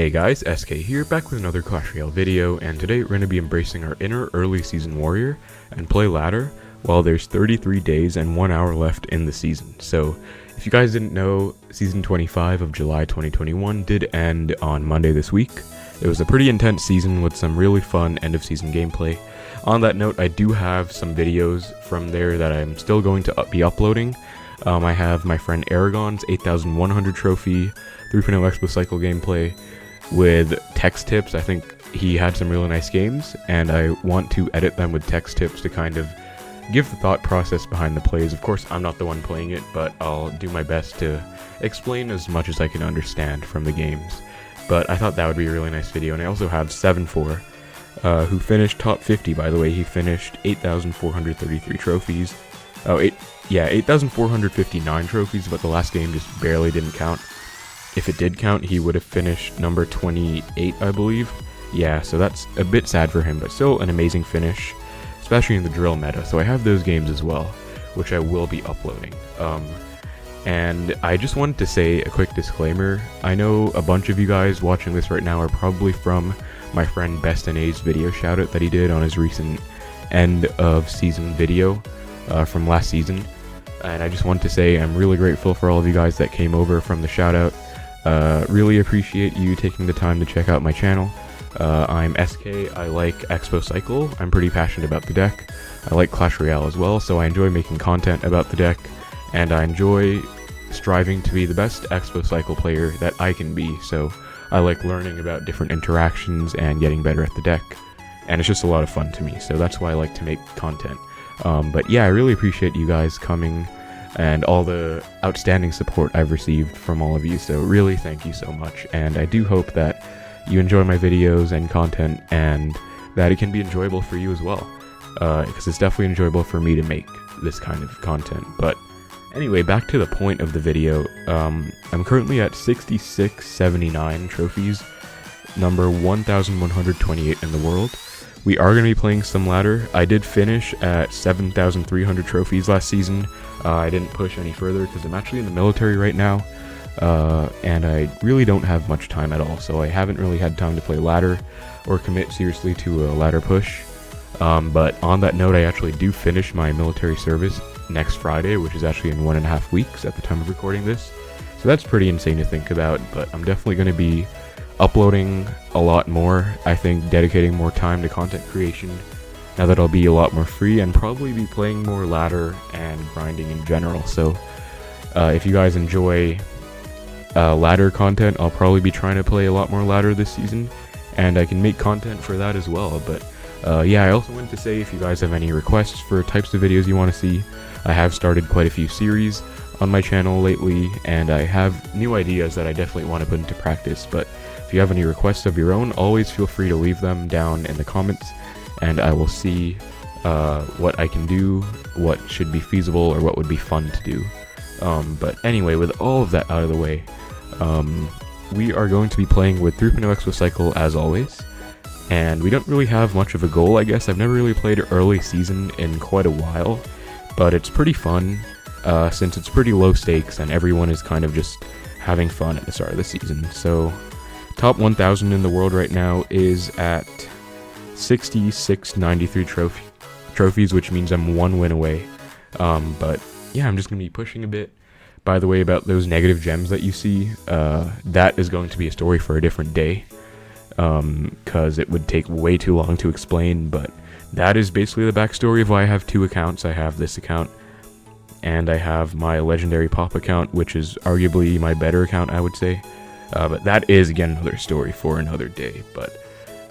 Hey guys, SK here, back with another Clash Royale video, and today we're going to be embracing our inner early season warrior and play ladder while there's 33 days and 1 hour left in the season. So, if you guys didn't know, season 25 of July 2021 did end on Monday this week. It was a pretty intense season with some really fun end of season gameplay. On that note, I do have some videos from there that I'm still going to be uploading. I have my friend Aragon's 8100 trophy, 3.0 Xbow Cycle gameplay with text tips. I think he had some really nice games, and I want to edit them with text tips to kind of give the thought process behind the plays. Of course, I'm not the one playing it, but I'll do my best to explain as much as I can understand from the games. But I thought that would be a really nice video, and I also have 74, who finished top 50, by the way. He finished 8,433 trophies. 8,459 trophies, but the last game just barely didn't count. If it did count, he would have finished number 28, I believe. Yeah, so that's a bit sad for him, but still an amazing finish, especially in the drill meta. So I have those games as well, which I will be uploading. And I just wanted to say a quick disclaimer. I know a bunch of you guys watching this right now are probably from my friend Best in A's video shoutout that he did on his recent end of season video from last season. And I just wanted to say I'm really grateful for all of you guys that came over from the shoutout. Really appreciate you taking the time to check out my channel. I'm SK, I like Xbow Cycle, I'm pretty passionate about the deck. I like Clash Royale as well, so I enjoy making content about the deck, and I enjoy striving to be the best Xbow Cycle player that I can be, so I like learning about different interactions and getting better at the deck, and it's just a lot of fun to me, so that's why I like to make content. But yeah, I really appreciate you guys coming and all the outstanding support I've received from all of you, so really thank you so much, and I do hope that you enjoy my videos and content, and that it can be enjoyable for you as well, because it's definitely enjoyable for me to make this kind of content. But anyway, back to the point of the video. I'm currently at 6679 trophies, number 1128 in the world. We are going to be playing some ladder. I did finish at 7,300 trophies last season. I didn't push any further because I'm actually in the military right now, and I really don't have much time at all, so I haven't really had time to play ladder or commit seriously to a ladder push. But on that note, I actually do finish my military service next Friday, which is actually in 1.5 weeks at the time of recording this. So that's pretty insane to think about, but I'm definitely going to be uploading a lot more. I think dedicating more time to content creation now that I'll be a lot more free, and probably be playing more ladder and grinding in general. So if you guys enjoy ladder content, I'll probably be trying to play a lot more ladder this season, and I can make content for that as well. But yeah, I also wanted to say, if you guys have any requests for types of videos you want to see, I have started quite a few series on my channel lately, and I have new ideas that I definitely want to put into practice. But if you have any requests of your own, always feel free to leave them down in the comments, and I will see what I can do, what should be feasible, or what would be fun to do. But anyway, with all of that out of the way, we are going to be playing with 3.0 Xbow Cycle as always, and we don't really have much of a goal, I guess. I've never really played early season in quite a while, but it's pretty fun, since it's pretty low stakes and everyone is kind of just having fun at the start of the season. So top 1000 in the world right now is at 6693 trophies, which means I'm 1 win away. But yeah, I'm just going to be pushing a bit. By the way, about those negative gems that you see, that is going to be a story for a different day, because it would take way too long to explain, but that is basically the backstory of why I have 2 accounts. I have this account, and I have my legendary pop account, which is arguably my better account, I would say. But that is, again, another story for another day. But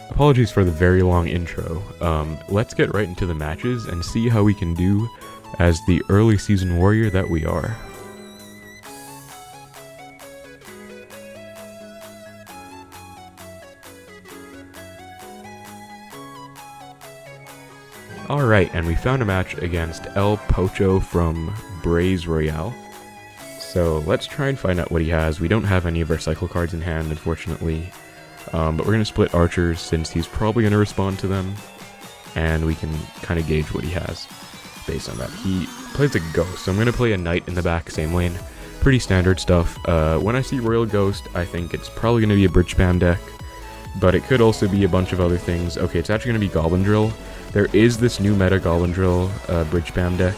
apologies for the very long intro. Let's get right into the matches and see how we can do as the early season warrior that we are. Alright, and we found a match against El Pocho from Blaze Royale. So let's try and find out what he has. We don't have any of our cycle cards in hand, unfortunately. But we're going to split archers, since he's probably going to respond to them, and we can kind of gauge what he has based on that. He plays a ghost, so I'm going to play a knight in the back, same lane. pretty standard stuff. When I see Royal Ghost, I think it's probably going to be a bridge spam deck, but it could also be a bunch of other things. Okay, it's actually going to be Goblin Drill. There is this new meta Goblin Drill bridge spam deck.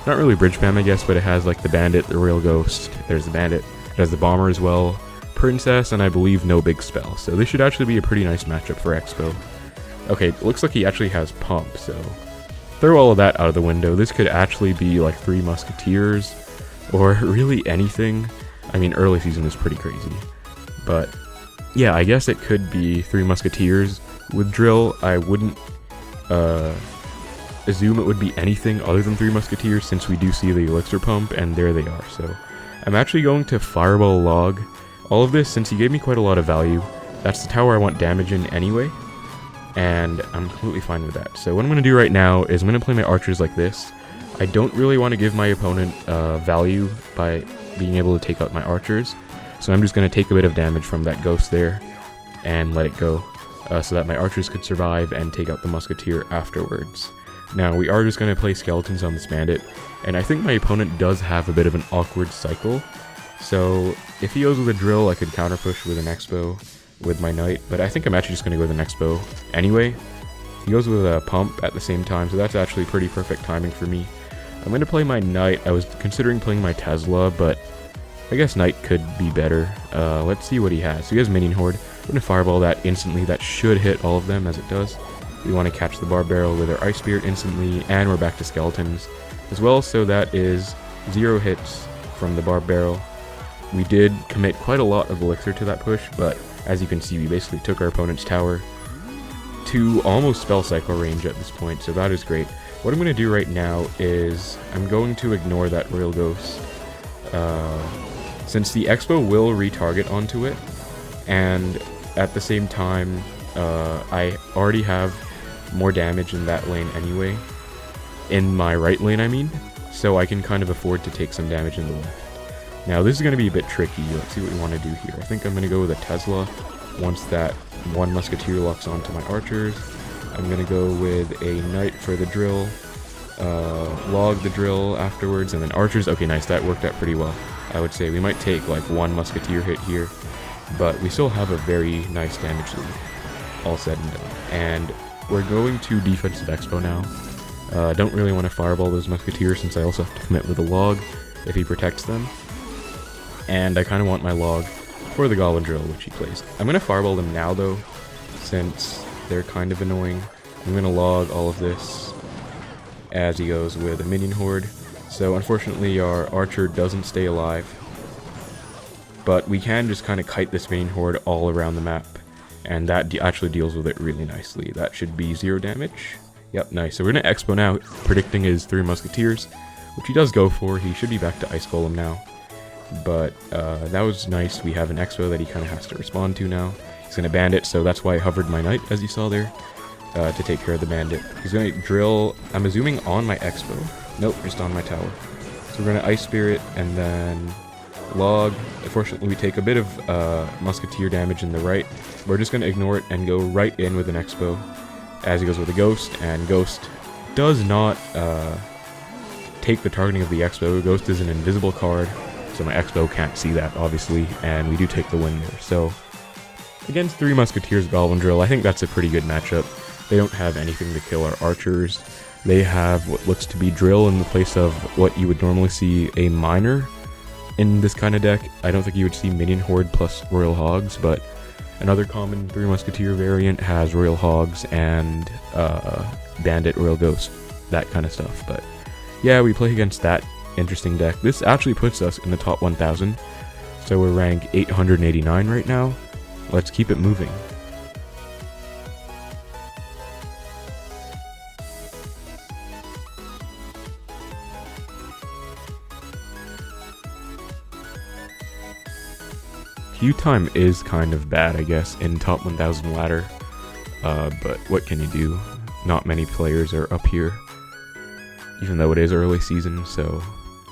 Not really bridge spam, I guess, but it has like the Bandit, the Royal Ghost, there's the Bandit, it has the Bomber as well, Princess, and I believe no big spell. So this should actually be a pretty nice matchup for Xbow. Okay, it looks like he actually has Pump, so throw all of that out of the window. This could actually be like 3 Musketeers, or really anything. I mean, early season is pretty crazy. But yeah, I guess it could be 3 Musketeers with Drill. I wouldn't assume it would be anything other than 3 Musketeers, since we do see the Elixir Pump, and there they are. So I'm actually going to Fireball Log all of this, since he gave me quite a lot of value. That's the tower I want damage in anyway, and I'm completely fine with that. So what I'm going to do right now is I'm going to play my archers like this. I don't really want to give my opponent value by being able to take out my archers, so I'm just going to take a bit of damage from that ghost there and let it go, so that my archers could survive and take out the musketeer afterwards. Now, we are just going to play skeletons on this bandit, and I think my opponent does have a bit of an awkward cycle, so if he goes with a drill, I could counter push with an Xbow with my knight, but I think I'm actually just going to go with an Xbow anyway. He goes with a pump at the same time, so that's actually pretty perfect timing for me. I'm going to play my knight. I was considering playing my Tesla, but I guess knight could be better. Let's see what he has. So he has Minion Horde. I'm going to fireball that instantly. That should hit all of them, as it does. We want to catch the Barb Barrel with our Ice Spirit instantly, and we're back to skeletons as well, so that is 0 hits from the Barb Barrel. We did commit quite a lot of elixir to that push, but as you can see, we basically took our opponent's tower to almost spell cycle range at this point, so that is great. What I'm going to do right now is I'm going to ignore that Royal Ghost, since the Xbow will retarget onto it, and at the same time, I already have more damage in that lane anyway, in my right lane I mean, so I can kind of afford to take some damage in the left. Now this is going to be a bit tricky. Let's see what we want to do here. I think I'm going to go with a Tesla once that 1 musketeer locks onto my archers. I'm going to go with a knight for the drill, log the drill afterwards, and then archers. Okay, nice, that worked out pretty well. I would say we might take like 1 musketeer hit here, but we still have a very nice damage lead, all said and done. And we're going to defensive Xbow now. Don't really want to fireball those musketeers, since I also have to commit with a log if he protects them. And I kind of want my log for the Goblin Drill, which he plays. I'm going to fireball them now, though, since they're kind of annoying. I'm going to log all of this as he goes with a Minion Horde. So unfortunately our archer doesn't stay alive, but we can just kind of kite this Minion Horde all around the map, and that actually deals with it really nicely. That should be 0 damage. Yep, nice. So we're going to Xbow now, predicting his 3 musketeers, which he does go for. He should be back to Ice Golem now. But that was nice. We have an Xbow that he kind of has to respond to now. He's going to bandit, so that's why I hovered my knight, as you saw there, to take care of the bandit. He's going to drill, I'm assuming, on my Xbow. Nope, just on my tower. So we're going to Ice Spirit and then log. Unfortunately, we take a bit of musketeer damage in the right. We're just going to ignore it and go right in with an Xbow as he goes with a Ghost, and Ghost does not take the targeting of the Xbow. Ghost is an invisible card, so my Xbow can't see that, obviously, and we do take the win there. So, against 3 Musketeers Goblin Drill, I think that's a pretty good matchup. They don't have anything to kill our archers. They have what looks to be Drill in the place of what you would normally see a Miner in this kind of deck. I don't think you would see Minion Horde plus Royal Hogs, but another common 3 Musketeer variant has Royal Hogs and Bandit, Royal Ghost, that kind of stuff. But yeah, we play against that interesting deck. This actually puts us in the top 1000, so we're rank 889 right now. Let's keep it moving. Queue time is kind of bad, I guess, in top 1000 ladder, but what can you do? Not many players are up here, even though it is early season, so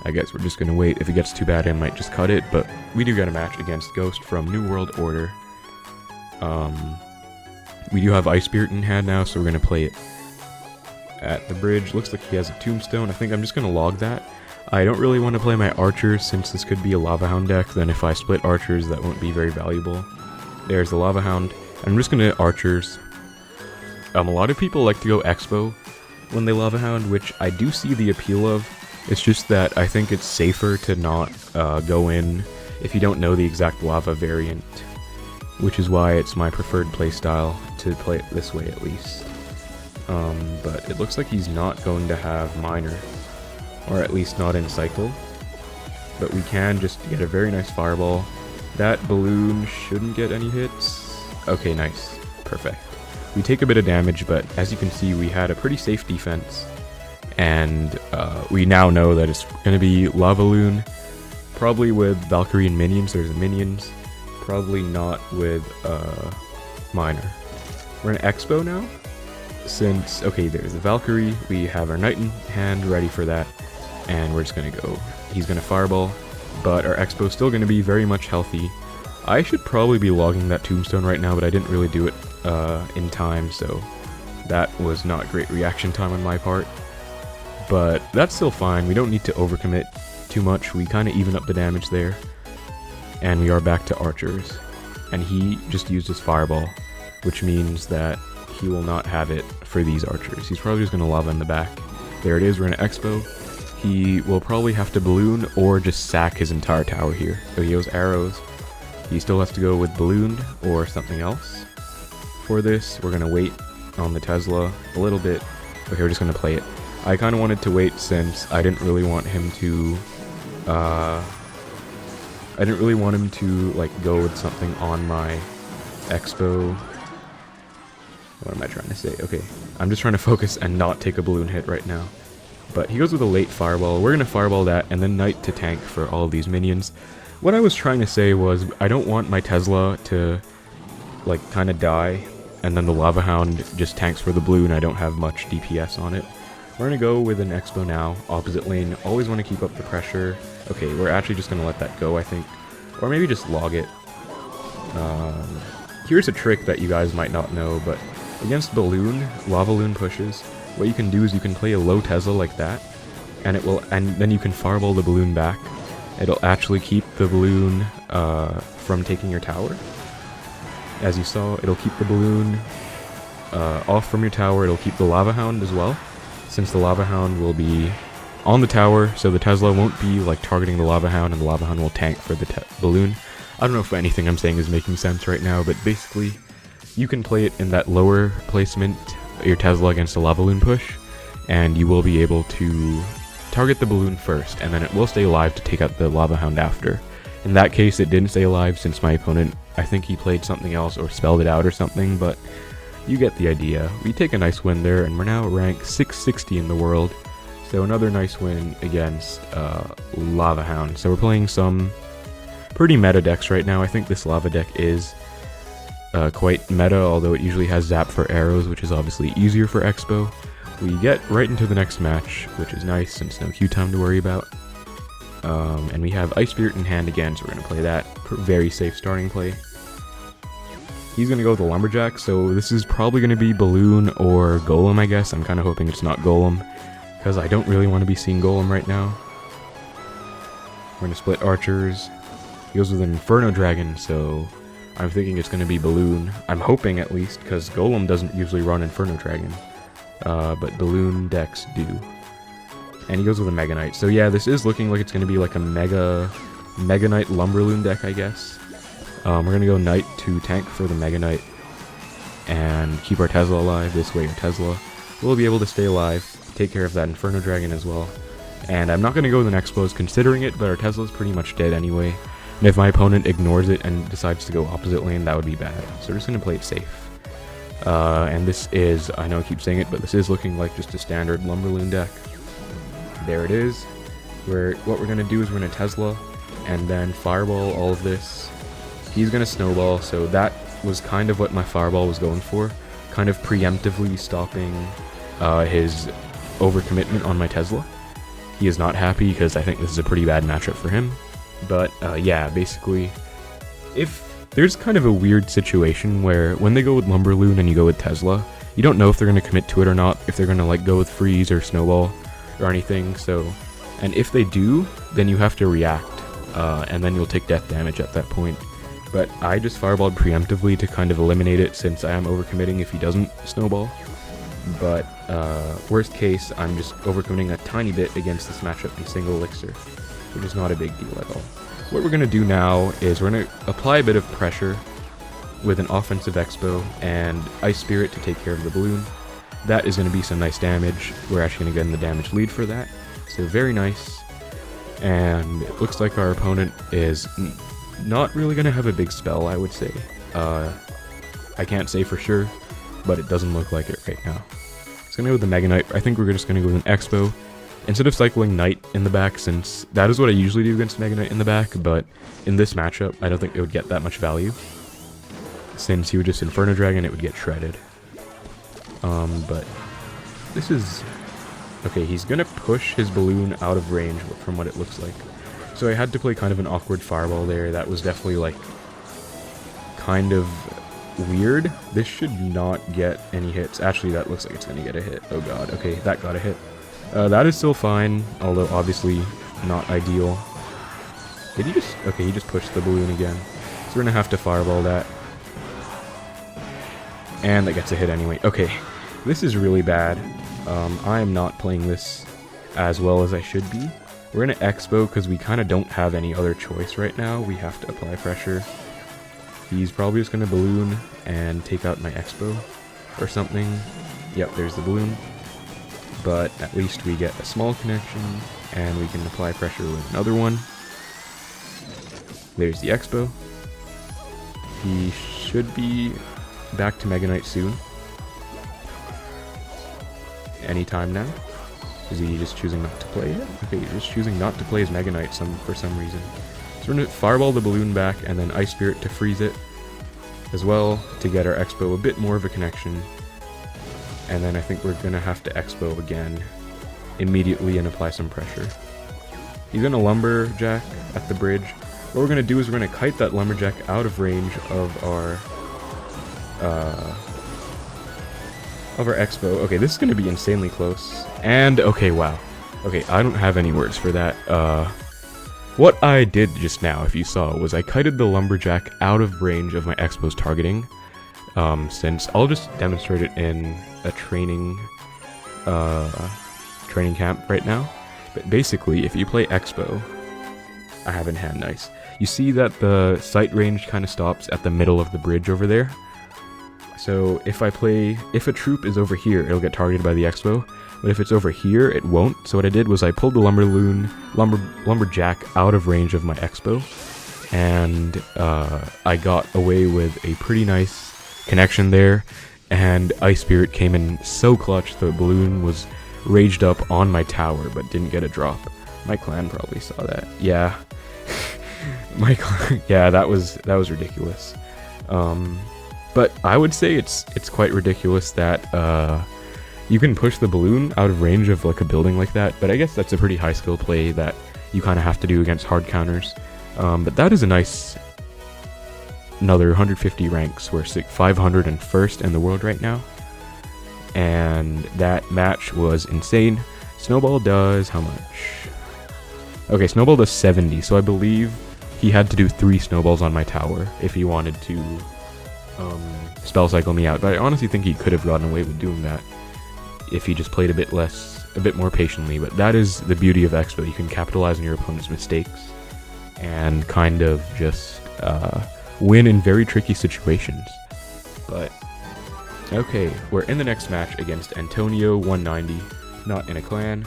I guess we're just going to wait. If it gets too bad, I might just cut it, but we do get a match against Ghost from New World Order. We do have Ice Spirit in hand now, so we're going to play it at the bridge. Looks like he has a Tombstone. I think I'm just going to log that. I don't really want to play my archers since this could be a Lava Hound deck. Then if I split archers, that won't be very valuable. There's the Lava Hound. I'm just going to archers. A lot of people like to go Xbow when they Lava Hound, which I do see the appeal of. It's just that I think it's safer to not go in if you don't know the exact lava variant, which is why it's my preferred playstyle to play it this way at least. But it looks like he's not going to have Miner, or at least not in Cycle. But we can just get a very nice Fireball. That balloon shouldn't get any hits. Okay, nice. Perfect. We take a bit of damage, but as you can see, we had a pretty safe defense. And we now know that it's going to be LavaLoon, probably with Valkyrie and minions. There's the minions. Probably not with Miner. We're in Xbow now. Since, okay, there's the Valkyrie. We have our Knight in hand ready for that. And we're just going to go. He's going to Fireball. But our Xbow's still going to be very much healthy. I should probably be logging that tombstone right now, but I didn't really do it in time, so that was not great reaction time on my part. But that's still fine. We don't need to overcommit too much. We kind of even up the damage there. And we are back to archers. And he just used his Fireball, which means that he will not have it for these archers. He's probably just going to lava in the back. There it is, we're in Xbow. He will probably have to balloon or just sack his entire tower here. So he has arrows. He still has to go with ballooned or something else. For this, we're going to wait on the Tesla a little bit. Okay, we're just going to play it. I kind of wanted to wait since I didn't really want him to like go with something on my Xbow. What am I trying to say? Okay, I'm just trying to focus and not take a balloon hit right now. But he goes with a late Fireball. We're going to Fireball that and then Knight to tank for all of these minions. What I was trying to say was I don't want my Tesla to like kind of die and then the Lava Hound just tanks for the blue and I don't have much DPS on it. We're going to go with an Xbow now, opposite lane. Always want to keep up the pressure. Okay, we're actually just going to let that go, I think. Or maybe just log it. Here's a trick that you guys might not know, but against Balloon, LavaLoon pushes. What you can do is you can play a low Tesla like that, and then you can Fireball the balloon back. It'll actually keep the balloon from taking your tower. As you saw, it'll keep the balloon off from your tower. It'll keep the Lava Hound as well, since the Lava Hound will be on the tower, so the Tesla won't be like targeting the Lava Hound, and the Lava Hound will tank for the balloon. I don't know if anything I'm saying is making sense right now, but basically, you can play it in that lower placement, your Tesla against a LavaLoon push, and you will be able to target the balloon first, and then it will stay alive to take out the Lava Hound after. In that case, it didn't stay alive since my opponent, I think he played something else or spelled it out or something, but you get the idea. We take a nice win there, and we're now ranked 660 in the world, so another nice win against Lava Hound. So we're playing some pretty meta decks right now. I think this Lava deck is quite meta, although it usually has Zap for arrows, which is obviously easier for Xbow. We get right into the next match, which is nice since no Q time to worry about. And we have Ice Spirit in hand again, so we're going to play that. Very safe starting play. He's going to go with the Lumberjack, so this is probably going to be Balloon or Golem, I guess. I'm kind of hoping it's not Golem, because I don't really want to be seeing Golem right now. We're going to split archers. He goes with an Inferno Dragon, so I'm thinking it's going to be Balloon. I'm hoping at least, because Golem doesn't usually run Inferno Dragon. But Balloon decks do. And he goes with a Mega Knight. So yeah, this is looking like it's going to be like a Mega Knight LumberLoon deck, I guess. We're going to go Knight to tank for the Mega Knight. And keep our Tesla alive. This way our Tesla will be able to stay alive. Take care of that Inferno Dragon as well. And I'm not going to go with an Xbows considering it, but our Tesla's pretty much dead anyway. And if my opponent ignores it and decides to go opposite lane, that would be bad. So we're just going to play it safe. And this is, I know I keep saying it, but this is looking like just a standard LumberLoon deck. There it is. What we're going to do is we're going to Tesla, and then Fireball all of this. He's going to Snowball, so that was kind of what my Fireball was going for. Kind of preemptively stopping his overcommitment on my Tesla. He is not happy because I think this is a pretty bad matchup for him. But yeah, basically, if there's kind of a weird situation where when they go with LumberLoon and you go with Tesla, you don't know if they're going to commit to it or not, if they're going to like go with Freeze or Snowball or anything. So And if they do, then you have to react, and then you'll take death damage at that point. But I just fireballed preemptively to kind of eliminate it, since I am overcommitting if he doesn't snowball. But worst case, I'm just overcommitting a tiny bit against this matchup in single elixir, which is not a big deal at all. What we're going to do now is we're going to apply a bit of pressure with an offensive Xbow and Ice Spirit to take care of the balloon. That is going to be some nice damage. We're actually going to get in the damage lead for that. So very nice. And it looks like our opponent is not really going to have a big spell, I would say. I can't say for sure, but it doesn't look like it right now. It's going to go with the Mega Knight. I think we're just going to go with an Xbow. Instead of cycling Knight in the back, since that is what I usually do against Mega Knight in the back, but in this matchup, I don't think it would get that much value. Since he would just Inferno Dragon, it would get shredded. But this is... Okay, he's gonna push his balloon out of range from what it looks like. So I had to play kind of an awkward fireball there. That was definitely, like, kind of weird. This should not get any hits. Actually, that looks like it's gonna get a hit. Oh god, okay, that got a hit. That is still fine, although obviously not ideal. Did he just... Okay, he just pushed the balloon again. So we're gonna have to fireball that. And that gets a hit anyway. Okay, this is really bad. I am not playing this as well as I should be. We're gonna Xbow because we kind of don't have any other choice right now. We have to apply pressure. He's probably just gonna balloon and take out my Xbow or something. Yep, there's the balloon. But at least we get a small connection and we can apply pressure with another one. There's the Xbow. He should be back to Mega Knight soon. Anytime now. Is he just choosing not to play it? Okay, he's just choosing not to play his Mega Knight for some reason. So we're going to fireball the balloon back and then Ice Spirit to freeze it as well to get our Xbow a bit more of a connection. And then I think we're going to have to Xbow again immediately and apply some pressure. He's going to Lumberjack at the bridge. What we're going to do is we're going to kite that Lumberjack out of range of our Xbow. Okay, this is going to be insanely close. And, okay, wow. Okay, I don't have any words for that. What I did just now, if you saw, was I kited the Lumberjack out of range of my Xbow's targeting. Since I'll just demonstrate it in a training camp right now. But basically, if you play Xbow, I have in hand, nice. You see that the sight range kind of stops at the middle of the bridge over there. So if a troop is over here, it'll get targeted by the Xbow, but if it's over here, it won't. So what I did was I pulled the Lumberjack out of range of my Xbow, and I got away with a pretty nice connection there, and Ice Spirit came in so clutch. The balloon was raged up on my tower, but didn't get a drop. My clan probably saw that. Yeah. Yeah, that was ridiculous. But I would say it's quite ridiculous that you can push the balloon out of range of like a building like that, but I guess that's a pretty high skill play that you kind of have to do against hard counters. But that is a nice another 150 ranks. We're 501st in the world right now, and that match was insane. Snowball does how much? Okay, Snowball does 70, so I believe he had to do 3 snowballs on my tower if he wanted to spell cycle me out, but I honestly think he could have gotten away with doing that if he just played a bit more patiently. But that is the beauty of Xbow. You can capitalize on your opponent's mistakes and kind of just win in very tricky situations. But okay, we're in the next match against Antonio 190, not in a clan.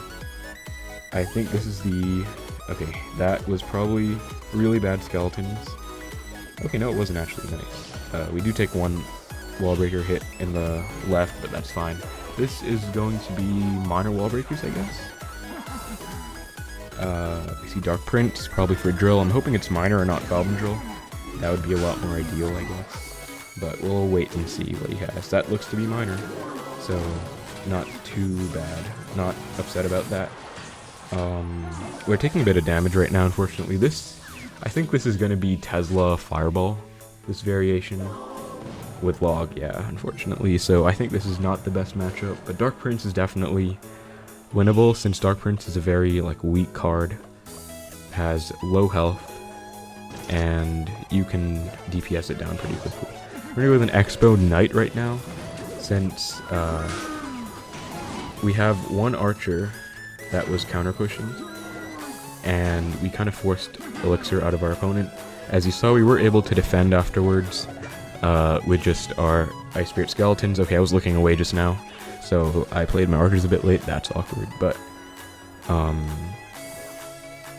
I think this is the... Okay, that was probably really bad skeletons. Okay, no, it wasn't actually nice. We do take one Wallbreaker hit in the left, but that's fine. This is going to be minor Wallbreakers, I guess. We see Dark Prince, probably for drill. I'm hoping it's minor or not Goblin drill. That would be a lot more ideal, I guess. But we'll wait and see what he has. That looks to be minor, so not too bad. Not upset about that. We're taking a bit of damage right now, unfortunately. I think this is going to be Tesla Fireball, this variation. With log, yeah, unfortunately. So I think this is not the best matchup, but Dark Prince is definitely winnable since Dark Prince is a very like weak card, has low health, and you can DPS it down pretty quickly. We're gonna go with an Xbow Knight right now, since we have one archer that was counter pushing, and we kind of forced Elixir out of our opponent. As you saw, we were able to defend afterwards with just our Ice Spirit Skeletons. Okay, I was looking away just now, so I played my archers a bit late. That's awkward, but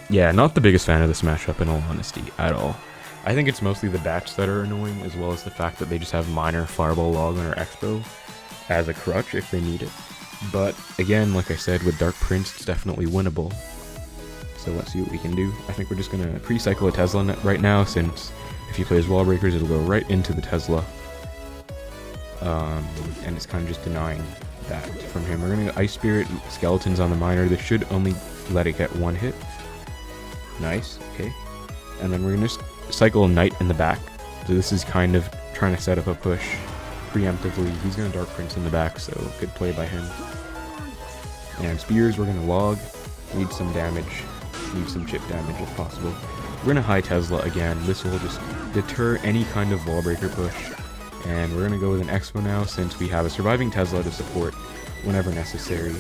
yeah, not the biggest fan of this matchup in all honesty at all. I think it's mostly the bats that are annoying, as well as the fact that they just have minor Fireball Log on our Xbow as a crutch if they need it. But again, like I said, with Dark Prince, it's definitely winnable. So let's see what we can do. I think we're just going to pre-cycle a Tesla right now, since if he plays Wallbreakers, it'll go right into the Tesla. And it's kind of just denying that from him. We're going to Ice Spirit Skeletons on the Miner. This should only let it get one hit. Nice, okay. And then we're going to cycle a Knight in the back. So this is kind of trying to set up a push preemptively. He's going to Dark Prince in the back, so good play by him. And Spears, we're going to log. Need some damage. Need some chip damage if possible. We're going to high Tesla again. This will just deter any kind of Wallbreaker push. And we're going to go with an Xbow now, since we have a surviving Tesla to support whenever necessary.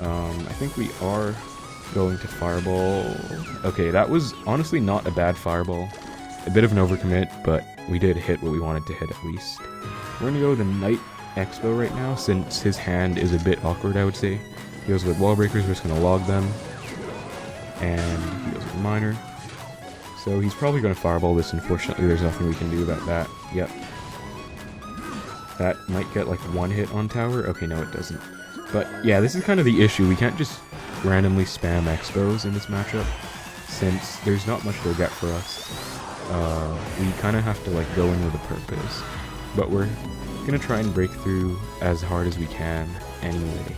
I think we are going to Fireball. Okay, that was honestly not a bad Fireball. A bit of an overcommit, but we did hit what we wanted to hit at least. We're going to go with a Knight Xbow right now, since his hand is a bit awkward, I would say. He goes with Wallbreakers, we're just going to log them. And he goes with Miner. So he's probably going to Fireball this. Unfortunately, there's nothing we can do about that. Yep. That might get like one hit on tower. Okay, no it doesn't. But yeah, this is kind of the issue. We can't just randomly spam Xbows in this matchup, since there's not much they'll get for us. We kind of have to like go in with a purpose. But we're going to try and break through as hard as we can anyway.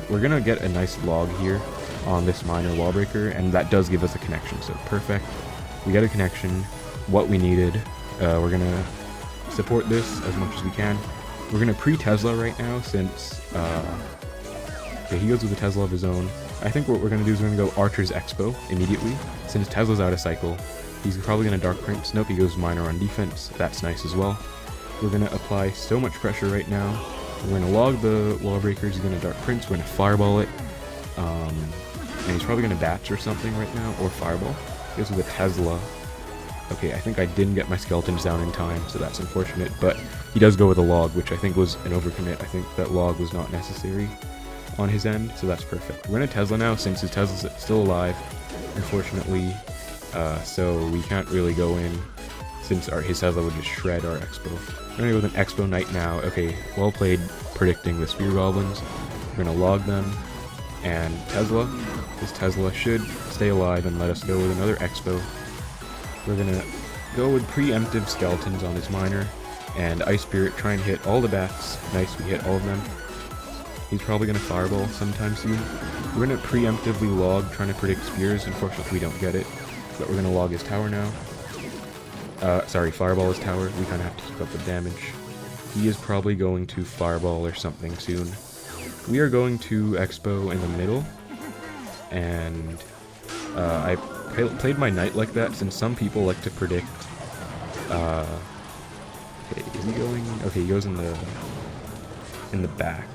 We're going to get a nice log here on this Miner Wallbreaker, and that does give us a connection, so perfect. We got a connection, what we needed. We're going to support this as much as we can. We're going to pre-Tesla right now, since okay, he goes with a Tesla of his own. I think what we're going to do is we're going to go Archer's Xbow immediately, since Tesla's out of cycle. He's probably going to Dark Prince. Nope, he goes Miner on defense. That's nice as well. We're going to apply so much pressure right now. We're going to log the Wallbreakers. He's going to Dark Prince. We're going to Fireball it. And he's probably going to Batch or something right now, or Fireball. He goes with a Tesla. Okay, I think I didn't get my Skeletons down in time, so that's unfortunate. But he does go with a log, which I think was an overcommit. I think that log was not necessary on his end, so that's perfect. We're going to Tesla now, since his Tesla's still alive, unfortunately. So we can't really go in, since his Tesla would just shred our Xbow. We're going to go with an Xbow Knight now. Okay, well played predicting the Spear Goblins. We're going to log them, and Tesla. This Tesla should stay alive and let us go with another Xbow. We're going to go with preemptive Skeletons on his Miner, and Ice Spirit, try and hit all the bats. Nice, we hit all of them. He's probably going to Fireball sometime soon. We're going to preemptively log, trying to predict Spears. Unfortunately, we don't get it, but we're going to log his tower now. Sorry, Fireball his tower. We kind of have to keep up with damage. He is probably going to Fireball or something soon. We are going to Xbow in the middle, and I played my Knight like that, since some people like to predict. Okay, is he going? Okay, he goes in the back.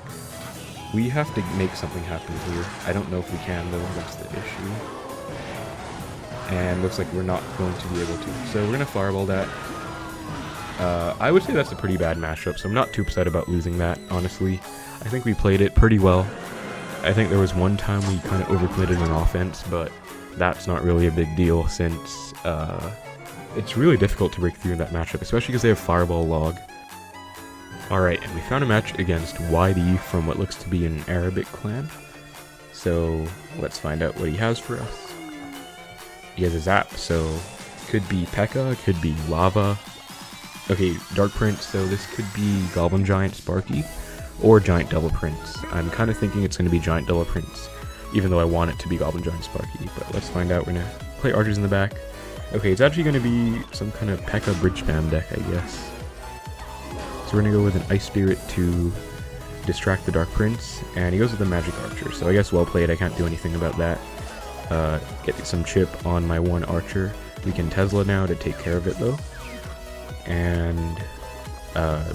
We have to make something happen here. I don't know if we can though. That's the issue. And looks like we're not going to be able to. So we're gonna Fireball that. I would say that's a pretty bad matchup, so I'm not too upset about losing that, honestly. I think we played it pretty well. I think there was one time we kind of overcommitted on offense, but that's not really a big deal, since it's really difficult to break through in that matchup, especially because they have Fireball log. Alright, and we found a match against YD from what looks to be an Arabic clan. So let's find out what he has for us. He has a Zap, so could be P.E.K.K.A, could be Lava. Okay, Dark Prince, so this could be Goblin Giant Sparky, or Giant Double Prince. I'm kind of thinking it's going to be Giant Double Prince, even though I want it to be Goblin Giant Sparky, but let's find out. We're going to play Archers in the back. Okay, it's actually going to be some kind of P.E.K.K.A bridge spam deck, I guess. So we're going to go with an Ice Spirit to distract the Dark Prince, and he goes with the Magic Archer. So I guess well played, I can't do anything about that. Get some chip on my one Archer. We can Tesla now to take care of it though. And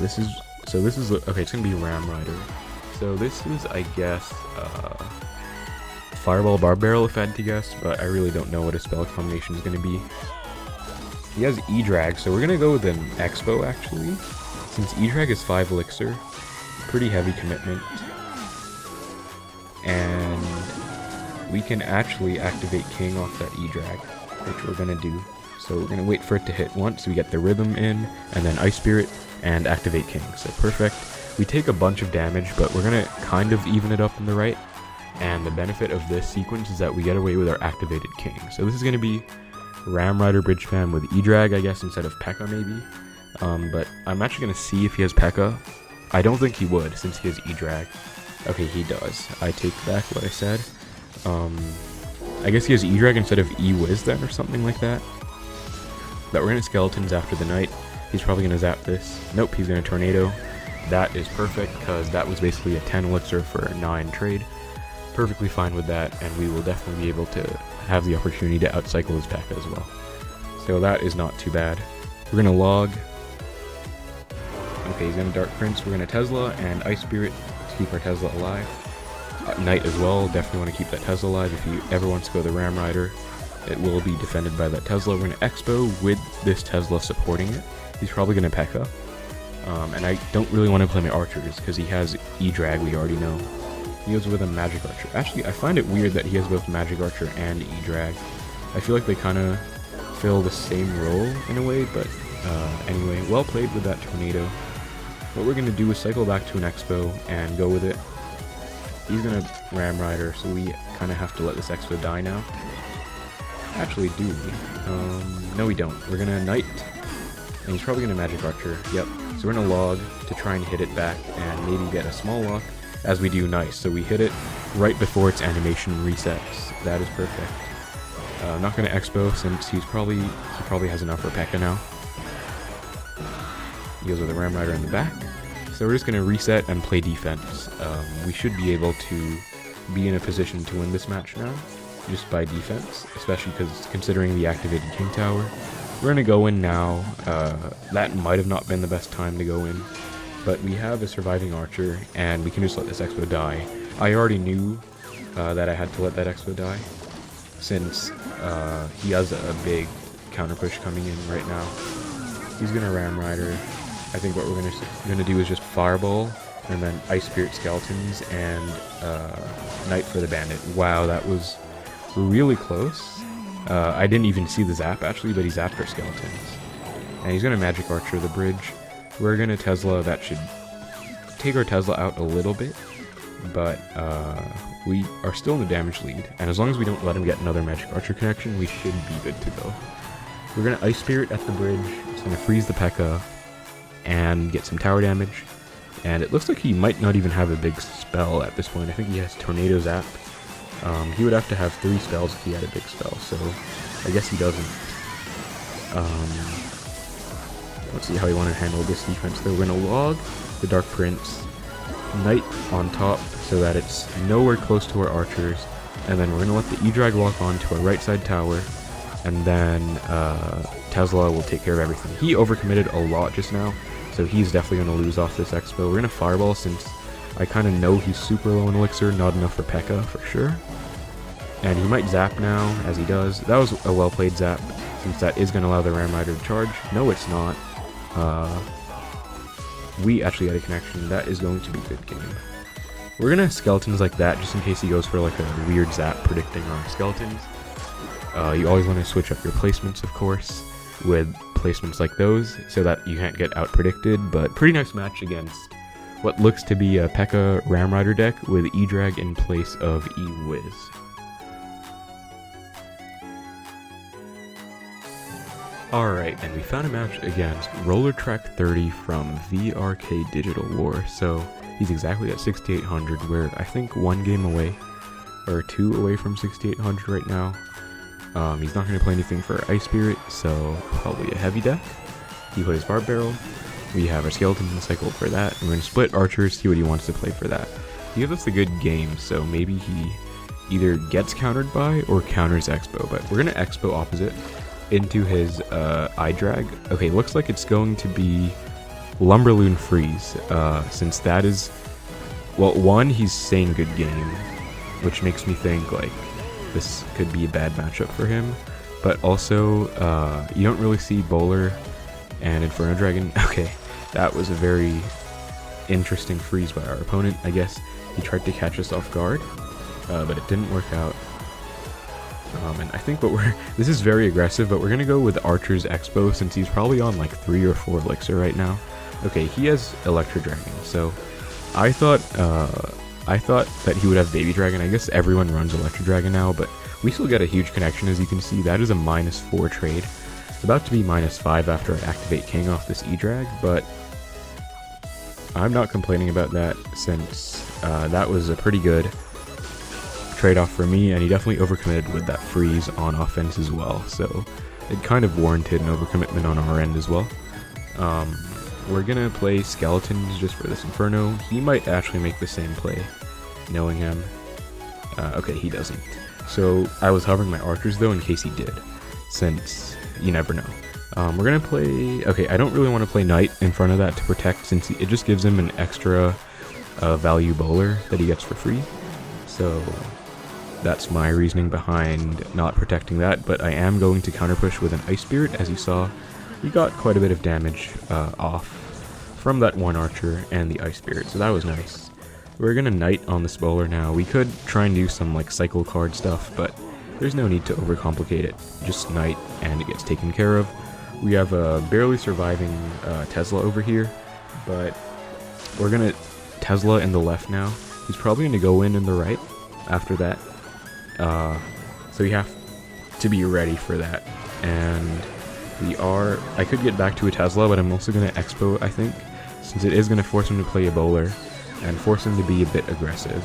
this is okay, it's gonna be Ram Rider. So this is, I guess, Fireball Barb Barrel if I had to guess, but I really don't know what his spell combination is gonna be. He has E-Drag, so we're gonna go with an Xbow actually, since E-Drag is 5 elixir. Pretty heavy commitment. And we can actually activate King off that E-Drag, which we're gonna do. So we're gonna wait for it to hit once, we get the rhythm in, and then Ice Spirit, and activate King. So perfect. We take a bunch of damage, but we're gonna kind of even it up in the right. And the benefit of this sequence is that we get away with our activated King. So this is gonna be Ram Rider Bridge Spam with E-Drag, I guess, instead of P.E.K.K.A maybe. But I'm actually gonna see if he has P.E.K.K.A. I don't think he would, since he has E-Drag. Okay, he does. I take back what I said. I guess he has E-Drag instead of E-Wiz then, or something like that. But we're gonna Skeletons after the Knight. He's probably gonna zap this. Nope, he's gonna Tornado. That is perfect, because that was basically a 10 elixir for a 9 trade. Perfectly fine with that, and we will definitely be able to have the opportunity to outcycle his P.E.K.K.A as well. So that is not too bad. We're gonna log. Okay, he's gonna Dark Prince, we're gonna Tesla and Ice Spirit to keep our Tesla alive. Knight as well, definitely want to keep that Tesla alive. If he ever wants to go the Ram Rider, it will be defended by that Tesla. We're gonna Xbow with this Tesla supporting it. He's probably gonna P.E.K.K.A. And I don't really want to play my Archers, because he has E-Drag, we already know. He goes with a Magic Archer. Actually, I find it weird that he has both Magic Archer and E-Drag. I feel like they kind of fill the same role in a way, but anyway, well played with that Tornado. What we're going to do is cycle back to an Xbow and go with it. He's going to Ram Rider, so we kind of have to let this Xbow die now. Actually, do we? No, we don't. We're going to Knight, and he's probably going to Magic Archer. Yep. So we're going to log to try and hit it back and maybe get a small lock, as we do nice. So we hit it right before its animation resets. That is perfect. Not going to Xbow, since he probably has enough for P.E.K.K.A now. He goes with a Ram Rider in the back. So we're just going to reset and play defense. We should be able to be in a position to win this match now, just by defense, especially because considering the activated King Tower. We're going to go in now. That might have not been the best time to go in, but we have a surviving Archer, and we can just let this Xbow die. I already knew that I had to let that Xbow die, since he has a big counter push coming in right now. He's going to Ram Rider. I think what we're gonna do is just Fireball, and then Ice Spirit Skeletons, and Knight for the Bandit. Wow, that was really close. I didn't even see the zap actually, but he zapped our Skeletons. And he's gonna Magic Archer the bridge. We're gonna Tesla. That should take our Tesla out a little bit, but we are still in the damage lead. And as long as we don't let him get another Magic Archer connection, we should be good to go. We're gonna Ice Spirit at the bridge. It's gonna freeze the P.E.K.K.A. and get some tower damage. And it looks like he might not even have a big spell at this point. I think he has Tornado Zap. He would have to have 3 spells if he had a big spell, so I guess he doesn't. Let's see how he wanted to handle this defense though. We're going to log the Dark Prince, Knight on top so that it's nowhere close to our Archers, and then we're going to let the E-Drag lock on to our right side tower, and then Tesla will take care of everything. He overcommitted a lot just now, so he's definitely going to lose off this Xbow. We're going to Fireball, since I kind of know he's super low in Elixir, not enough for P.E.K.K.A for sure. And he might zap now, as he does. That was a well-played zap, since that is going to allow the Ram Rider to charge. No, it's not. We actually had a connection. That is going to be a good game. We're going to Skeletons like that, just in case he goes for like a weird zap predicting our Skeletons. You always want to switch up your placements, of course, with placements like those, so that you can't get out-predicted, but pretty nice match against what looks to be a P.E.K.K.A Ram Rider deck with E-Drag in place of E-Wiz. Alright, and we found a match against Roller Track 30 from VRK Digital War, so he's exactly at 6,800, we're I think 1 game away, or 2 away from 6,800 right now. He's not going to play anything for Ice Spirit, so probably a heavy deck. He plays Barb Barrel, We have our Skeleton Cycle for that. We're going to split Archers, see what he wants to play for that. He gives us a good game, so maybe he either gets countered by or counters Xbow, but we're going to Xbow opposite into his iDrag. Okay, looks like it's going to be LumberLoon Freeze, since that is, well, one, he's saying good game, which makes me think, like, this could be a bad matchup for him, but also, you don't really see Bowler and Inferno Dragon. Okay, that was a very interesting freeze by our opponent. I guess he tried to catch us off guard, but it didn't work out. And I think this is very aggressive, but we're gonna go with Archer's Xbow since he's probably on like 3 or 4 elixir right now. Okay, he has Electro Dragon, so I thought that he would have Baby Dragon. I guess everyone runs Electro Dragon now, but we still get a huge connection. As you can see, that is a -4 trade. It's about to be -5 after I activate King off this E-Drag, but I'm not complaining about that since that was a pretty good trade-off for me, and he definitely overcommitted with that freeze on offense as well, so it kind of warranted an overcommitment on our end as well. We're gonna play Skeletons just for this Inferno. He might actually make the same play, knowing him. Okay, he doesn't. So I was hovering my Archers though in case he did, since you never know. We're gonna play, okay, I don't really want to play Knight in front of that to protect, since it just gives him an extra value bowler that he gets for free. So that's my reasoning behind not protecting that, but I am going to counter push with an Ice Spirit. As you saw, we got quite a bit of damage off from that one Archer and the Ice Spirit, so that was nice. We're gonna Knight on this bowler now. We could try and do some like cycle card stuff, but there's no need to overcomplicate it. Just Knight and it gets taken care of. We have a barely surviving Tesla over here, but we're gonna Tesla in the left now. He's probably gonna go in the right after that. So you have to be ready for that. And I could get back to a Tesla, but I'm also gonna Xbow, I think, since it is gonna force him to play a bowler and force him to be a bit aggressive.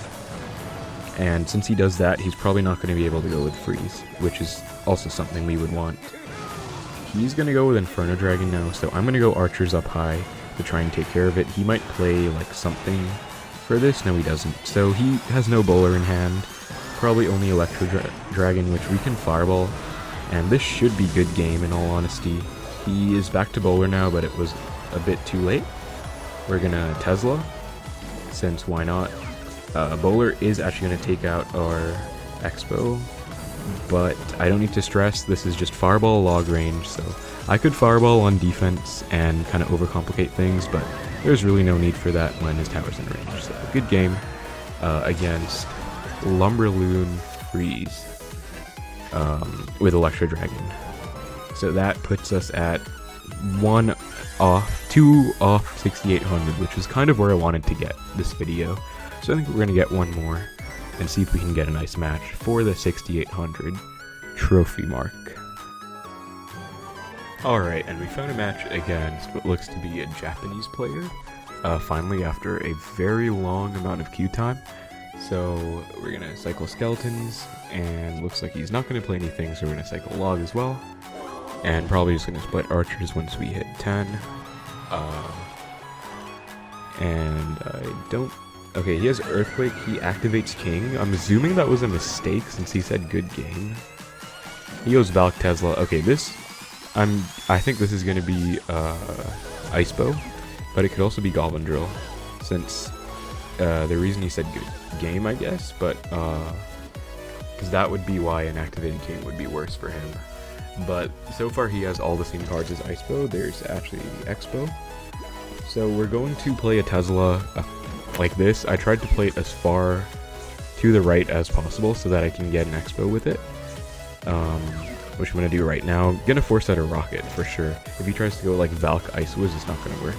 And since he does that, he's probably not going to be able to go with Freeze, which is also something we would want. He's going to go with Inferno Dragon now, so I'm going to go Archers up high to try and take care of it. He might play like something for this. No, he doesn't. So he has no bowler in hand, probably only Electro Dragon, which we can Fireball, and this should be good game in all honesty. He is back to bowler now, but it was a bit too late. We're going to Tesla, since why not? Bowler is actually going to take out our Xbow, but I don't need to stress, this is just Fireball log range, so I could Fireball on defense and kind of overcomplicate things, but there's really no need for that when his tower's in range. So good game against LumberLoon Freeze with Electro Dragon. So that puts us at 2 off 6,800, which is kind of where I wanted to get this video. So I think we're going to get one more and see if we can get a nice match for the 6,800 trophy mark. Alright, and we found a match against what looks to be a Japanese player, finally after a very long amount of queue time. So we're going to cycle Skeletons, and looks like he's not going to play anything, so we're going to cycle Log as well. And probably just going to split Archers once we hit 10. And I don't... Okay, he has Earthquake, he activates King. I'm assuming that was a mistake since he said good game. He goes Valk Tesla. Okay, I think this is going to be Icebow, but it could also be Goblin Drill, since the reason he said good game, I guess, but because that would be why an activated King would be worse for him. But so far he has all the same cards as Icebow. There's actually Xbow. So we're going to play a Tesla like this. I tried to play it as far to the right as possible so that I can get an Xbow with it. Which I'm going to do right now. I'm going to force out a Rocket for sure. If he tries to go like Valk Ice Wiz, it's not going to work.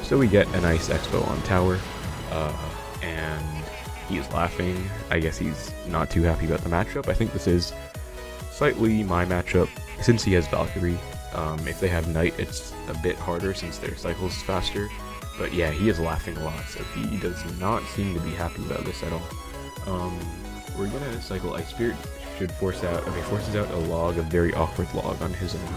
So we get a nice Xbow on tower. And he's laughing. I guess he's not too happy about the matchup. I think this is slightly my matchup since he has Valkyrie. If they have Knight, it's a bit harder since their cycle is faster. But yeah, he is laughing a lot, so he does not seem to be happy about this at all. We're gonna cycle Ice Spirit. Should forces out a log, a very awkward log on his own.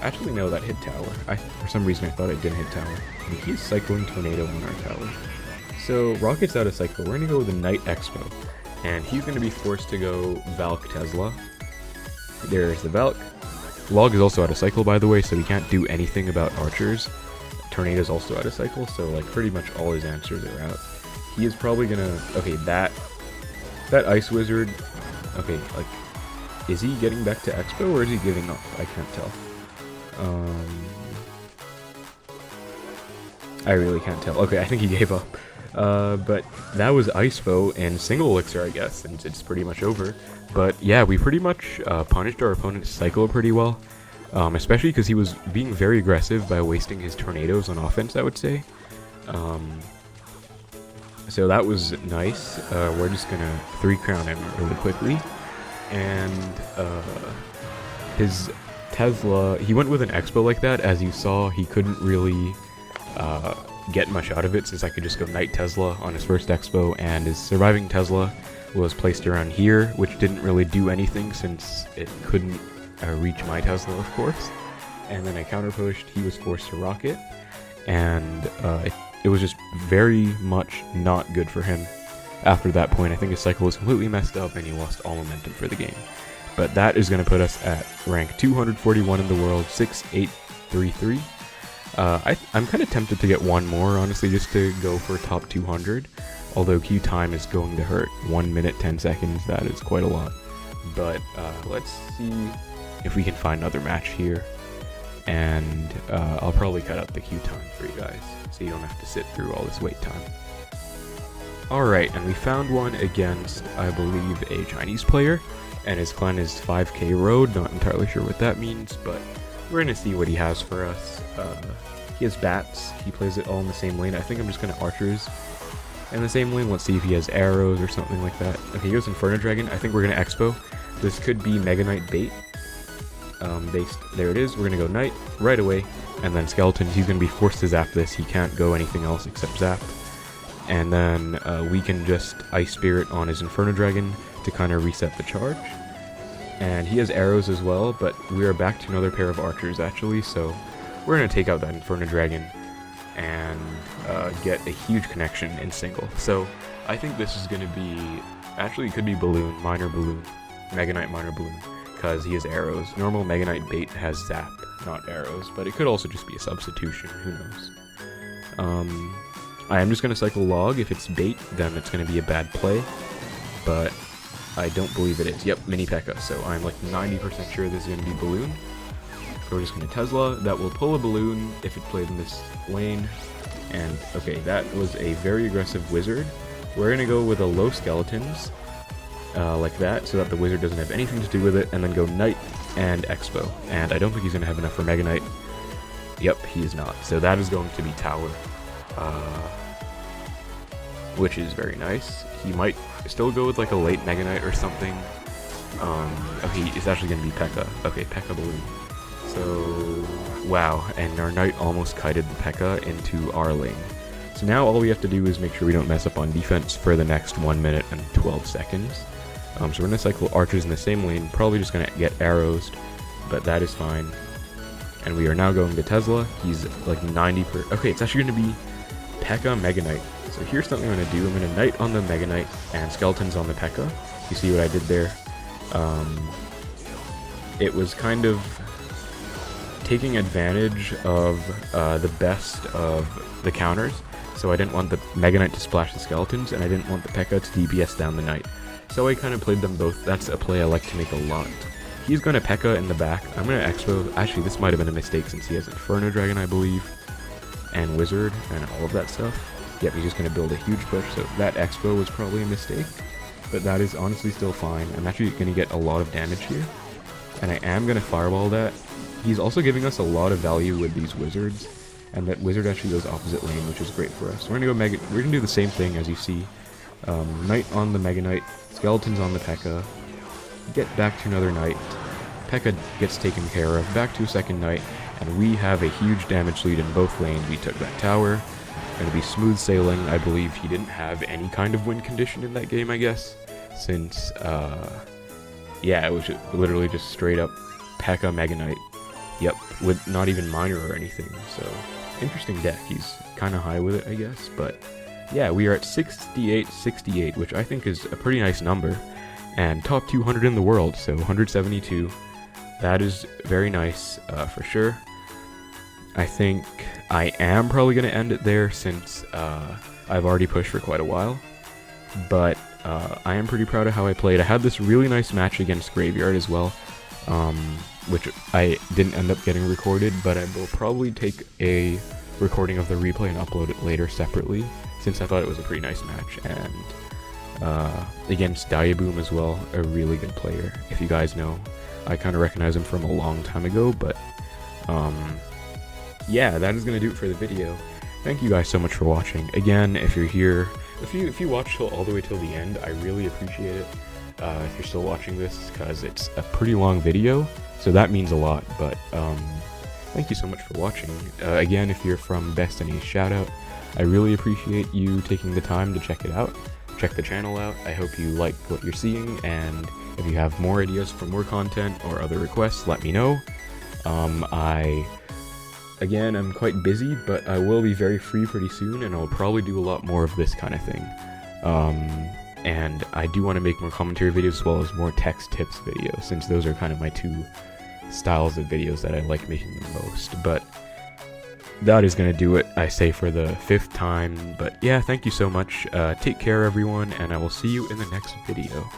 Actually, no, that hit tower. For some reason, I thought it didn't hit tower. And he's cycling Tornado on our tower. So, Rocket's out of cycle. We're going to go with a Knight Xbow. And he's going to be forced to go Valk Tesla. There's the Valk. Log is also out of cycle, by the way, so he can't do anything about archers. Tornado's also out of cycle, so like pretty much all his answers are out. He is probably gonna... Okay, that Ice Wizard... Okay, like... Is he getting back to Expo, or is he giving up? I can't tell. I really can't tell. Okay, I think he gave up. But that was Icebow and single elixir, I guess, since it's pretty much over. But yeah, we pretty much punished our opponent's cycle pretty well. Especially because he was being very aggressive by wasting his tornadoes on offense, I would say. So that was nice. We're just gonna 3-crown him really quickly. And his Tesla, he went with an Expo like that. As you saw, he couldn't really get much out of it, since I could just go Knight Tesla on his first Expo, and his surviving Tesla was placed around here, which didn't really do anything since it couldn't reach my Tesla, of course. And then I counterpushed, he was forced to rocket, and it was just very much not good for him. After that point, I think his cycle was completely messed up and he lost all momentum for the game. But that is going to put us at rank 241 in the world, 6833. I'm kind of tempted to get one more, honestly, just to go for top 200. Although queue time is going to hurt. 1 minute 10 seconds, that is quite a lot. But let's see if we can find another match here. And I'll probably cut out the queue time for you guys, so you don't have to sit through all this wait time. Alright, and we found one against, I believe, a Chinese player. And his clan is 5K Road, not entirely sure what that means, but we're going to see what he has for us. He has bats, he plays it all in the same lane. I think I'm just going to archers in the same lane. Let's see if he has arrows or something like that. Okay, he goes Inferno Dragon. I think we're going to Expo. This could be Mega Knight bait. There it is. We're going to go Knight right away. And then Skeletons, he's going to be forced to zap this. He can't go anything else except zap. And then we can just Ice Spirit on his Inferno Dragon to kind of reset the charge. And he has arrows as well, but we are back to another pair of archers actually, so we're going to take out that Inferno Dragon and get a huge connection in single. So I think this is going to be, actually it could be Balloon, Minor Balloon, Mega Knight Minor Balloon, because he has arrows. Normal Mega Knight bait has zap, not arrows, but it could also just be a substitution, who knows. I am just going to cycle Log. If it's bait, then it's going to be a bad play, but I don't believe it is. Yep, Mini P.E.K.K.A, so I'm like 90% sure this is going to be Balloon. So we're just going to Tesla. That will pull a Balloon if it played in this lane. And, okay, that was a very aggressive Wizard. We're going to go with a low Skeletons, like that, so that the Wizard doesn't have anything to do with it, and then go Knight and Expo. And I don't think he's going to have enough for Mega Knight. Yep, he is not. So that is going to be Tower, which is very nice. He might still go with like a late Mega Knight or something. Okay, it's actually going to be P.E.K.K.A. Okay, P.E.K.K.A Balloon. So, wow, and our Knight almost kited the P.E.K.K.A into our lane. So now all we have to do is make sure we don't mess up on defense for the next 1 minute and 12 seconds. So we're going to cycle archers in the same lane, probably just going to get arrows, but that is fine. And we are now going to Tesla. He's like 90%. Okay, it's actually going to be P.E.K.K.A Mega Knight. So here's something I'm going to do. I'm going to Knight on the Mega Knight and Skeletons on the P.E.K.K.A. You see what I did there? It was kind of taking advantage of the best of the counters. So I didn't want the Mega Knight to splash the Skeletons, and I didn't want the P.E.K.K.A to DPS down the Knight. So I kind of played them both. That's a play I like to make a lot. He's going to P.E.K.K.A in the back. I'm going to Expo. Actually, this might have been a mistake since he has Inferno Dragon, I believe, and Wizard, and all of that stuff. Yep, he's just going to build a huge push, so that Expo was probably a mistake. But that is honestly still fine. I'm actually going to get a lot of damage here. And I am going to Fireball that. He's also giving us a lot of value with these Wizards. And that Wizard actually goes opposite lane, which is great for us. We're going to do the same thing as you see. Knight on the Mega Knight. Skeletons on the P.E.K.K.A. Get back to another Knight. P.E.K.K.A gets taken care of. Back to a second Knight. And we have a huge damage lead in both lanes. We took that tower. Going to be smooth sailing. I believe he didn't have any kind of win condition in that game, I guess. Since, yeah, it was literally just straight up P.E.K.K.A Mega Knight. Yep, with not even minor or anything, so interesting deck. He's kind of high with it, I guess, but yeah, we are at 68, which I think is a pretty nice number, and top 200 in the world, so 172. That is very nice, for sure. I think I am probably going to end it there since I've already pushed for quite a while, but I am pretty proud of how I played. I had this really nice match against Graveyard as well, which I didn't end up getting recorded, but I will probably take a recording of the replay and upload it later separately, since I thought it was a pretty nice match. And against Diaboom as well, a really good player. If you guys know, I kind of recognize him from a long time ago, but yeah, that is going to do it for the video. Thank you guys so much for watching. Again, if you're here, if you watch all the way till the end, I really appreciate it. If you're still watching this, because it's a pretty long video, so that means a lot. But thank you so much for watching. Again, if you're from Destiny, shout out. I really appreciate you taking the time to check it out. Check the channel out. I hope you like what you're seeing, and if you have more ideas for more content or other requests, let me know. Again, I'm quite busy, but I will be very free pretty soon, and I'll probably do a lot more of this kind of thing. And I do want to make more commentary videos as well as more text tips videos, since those are kind of my two styles of videos that I like making the most. But that is going to do it, I say, for the 5th time. But yeah, thank you so much. Take care, everyone, and I will see you in the next video.